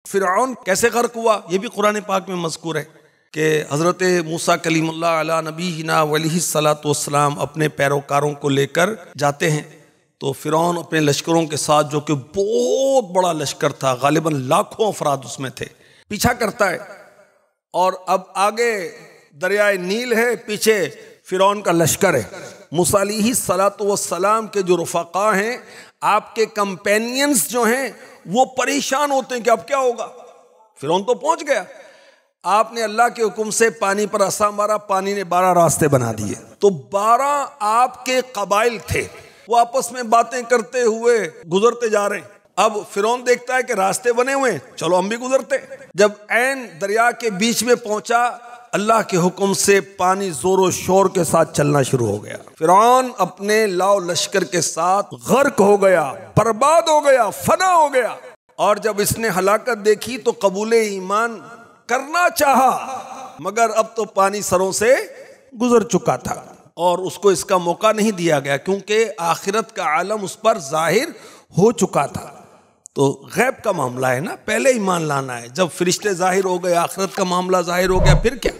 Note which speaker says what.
Speaker 1: فرعون کیسے غرق ہوا یہ بھی قرآن پاک میں مذکور ہے کہ حضرت موسیٰ کلیم اللہ علیہ نبینا وعلیہ الصلاۃ والسلام اپنے پیروکاروں کو لے کر جاتے ہیں، تو فرعون اپنے لشکروں کے ساتھ، جو کہ بہت بڑا لشکر تھا، غالباً لاکھوں افراد اس میں تھے، پیچھا کرتا ہے، اور اب آگے دریائے نیل ہے، پیچھے فرعون کا لشکر ہے۔ موسیٰ علیہ الصلاۃ والسلام کے جو رفقا ہیں، آپ کے کمپینینز جو ہیں، وہ پریشان ہوتے ہیں کہ اب کیا ہوگا، فرعون تو پہنچ گیا۔ آپ نے اللہ کے حکم سے پانی پر عصا مارا، پانی نے 12 راستے بنا دیے، تو 12 آپ کے قبائل تھے، وہ آپس میں باتیں کرتے ہوئے گزرتے جا رہے ہیں۔ اب فرعون دیکھتا ہے کہ راستے بنے ہوئے ہیں، چلو ہم بھی گزرتے۔ جب عین دریا کے بیچ میں پہنچا، اللہ کے حکم سے پانی زور و شور کے ساتھ چلنا شروع ہو گیا۔ فرعون اپنے لاؤ لشکر کے ساتھ غرق ہو گیا، برباد ہو گیا، فنا ہو گیا۔ اور جب اس نے ہلاکت دیکھی تو قبول ایمان کرنا چاہا، مگر اب تو پانی سروں سے گزر چکا تھا اور اس کو اس کا موقع نہیں دیا گیا، کیونکہ آخرت کا عالم اس پر ظاہر ہو چکا تھا۔ تو غیب کا معاملہ ہے نا، پہلے ایمان لانا ہے۔ جب فرشتے ظاہر ہو گئے، آخرت کا معاملہ ظاہر ہو گیا، پھر کیا؟